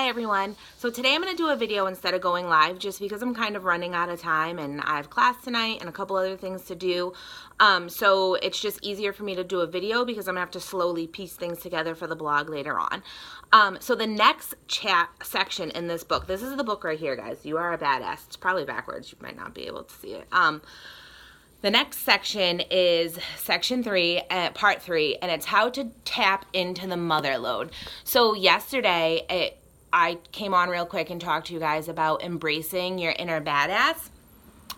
everyone. So today I'm going to do a video instead of going live just because I'm kind of running out of time and I have class tonight and a couple other things to do. So it's just easier for me to do a video because I'm going to have to slowly piece things together for the blog later on. So the next section in this book, this is the book right here, guys. You Are a Badass. It's probably backwards. You might not be able to see it. The next section is section 3, part 3, and it's how to tap into the mother load. So yesterday, I came on real quick and talked to you guys about embracing your inner badass.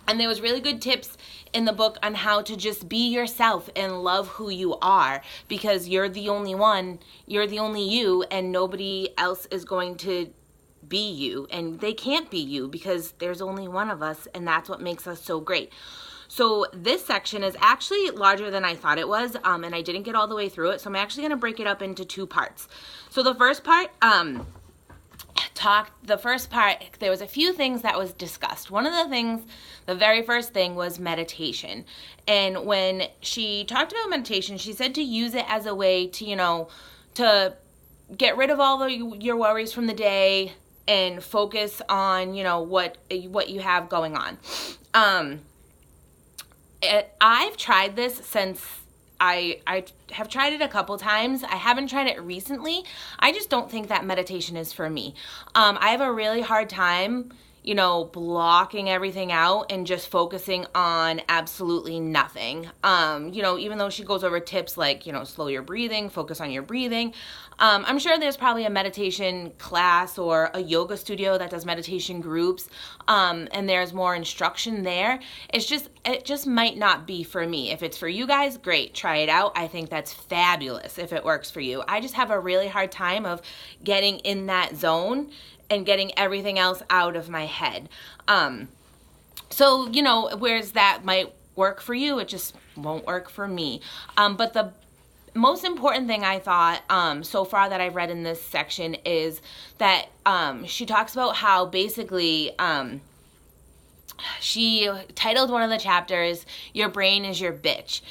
And there was really good tips in the book on how to just be yourself and love who you are, because you're the only one, you're the only you, and nobody else is going to be you. And they can't be you because there's only one of us, and that's what makes us so great. So this section is actually larger than I thought it was, and I didn't get all the way through it, so I'm actually going to break it up into 2 parts. So the first part, there was a few things that was discussed. One of the things, the very first thing was meditation. And when she talked about meditation, she said to use it as a way to, to get rid of all your worries from the day and focus on, what you have going on. I've tried this since I have tried it a couple times. I haven't tried it recently. I just don't think that meditation is for me. I have a really hard time, blocking everything out and just focusing on absolutely nothing. Even though she goes over tips like, slow your breathing, focus on your breathing. I'm sure there's probably a meditation class or a yoga studio that does meditation groups, and there's more instruction there. It just might not be for me. If it's for you guys, great, try it out. I think that's fabulous if it works for you. I just have a really hard time of getting in that zone and getting everything else out of my head. So, whereas that might work for you, it just won't work for me. But the most important thing I thought so far that I've read in this section is that she talks about how basically she titled one of the chapters, "Your Brain is Your Bitch,"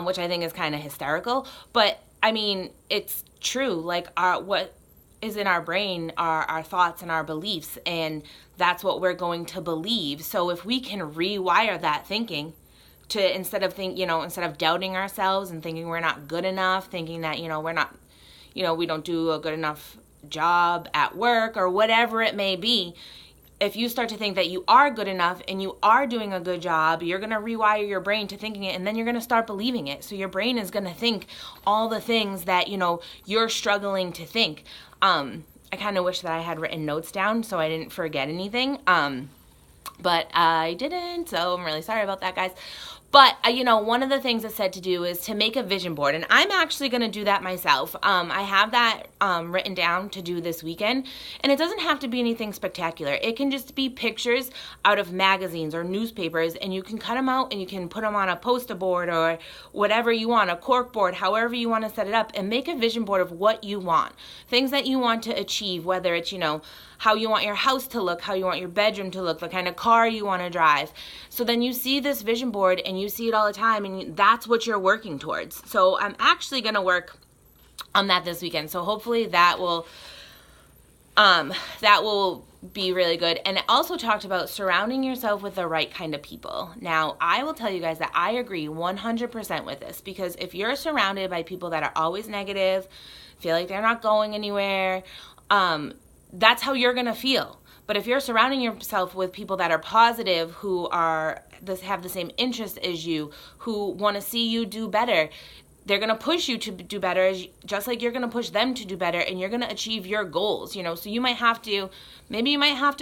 which I think is kind of hysterical. But, I mean, it's true. Like, what is in our brain are our thoughts and our beliefs, and that's what we're going to believe. So if we can rewire that thinking to instead of doubting ourselves and thinking we're not good enough, thinking that, we're not, we don't do a good enough job at work or whatever it may be, if you start to think that you are good enough and you are doing a good job, you're going to rewire your brain to thinking it, and then you're going to start believing it. So your brain is going to think all the things that, you're struggling to think. I kind of wish that I had written notes down so I didn't forget anything. But I didn't, so I'm really sorry about that, guys. But, one of the things it said to do is to make a vision board. And I'm actually going to do that myself. I have that written down to do this weekend. And it doesn't have to be anything spectacular. It can just be pictures out of magazines or newspapers. And you can cut them out and you can put them on a poster board or whatever you want, a cork board, however you want to set it up. And make a vision board of what you want. Things that you want to achieve, whether it's, how you want your house to look, how you want your bedroom to look, the kind of car you want to drive. So then you see this vision board and you see it all the time, and that's what you're working towards. So I'm actually going to work on that this weekend. So hopefully that will be really good. And it also talked about surrounding yourself with the right kind of people. Now, I will tell you guys that I agree 100% with this, because if you're surrounded by people that are always negative, feel like they're not going anywhere, that's how you're going to feel. But if you're surrounding yourself with people that are positive, who have the same interest as you, who want to see you do better, they're going to push you to do better, just like you're going to push them to do better, and you're going to achieve your goals, So you might have to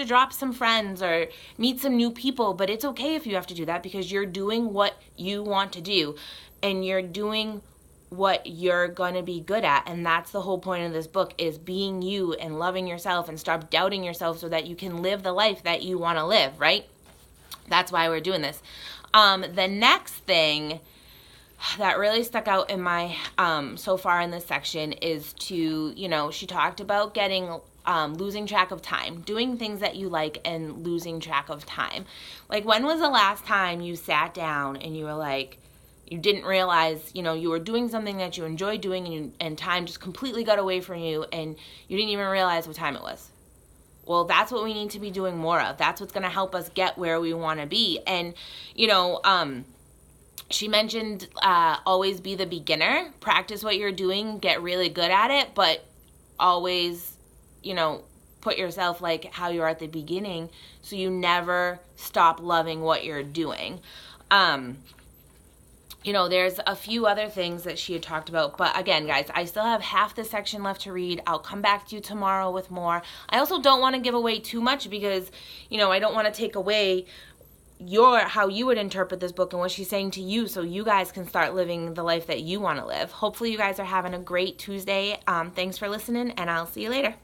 drop some friends or meet some new people, but it's okay if you have to do that, because you're doing what you want to do, and you're doing what you're going to be good at. And that's the whole point of this book, is being you and loving yourself and stop doubting yourself so that you can live the life that you want to live, right? That's why we're doing this. The next thing that really stuck out in my so far in this section is to, she talked about losing track of time, doing things that you like and losing track of time. Like, when was the last time you sat down and you were like, you didn't realize, you were doing something that you enjoyed doing, and time just completely got away from you, and you didn't even realize what time it was. Well, that's what we need to be doing more of. That's what's going to help us get where we want to be. And, you know, she mentioned always be the beginner. Practice what you're doing, get really good at it, but always, you know, put yourself like how you are at the beginning so you never stop loving what you're doing. You know, there's a few other things that she had talked about. But again, guys, I still have half the section left to read. I'll come back to you tomorrow with more. I also don't want to give away too much because, you know, I don't want to take away how you would interpret this book and what she's saying to you so you guys can start living the life that you want to live. Hopefully you guys are having a great Tuesday. Thanks for listening, and I'll see you later.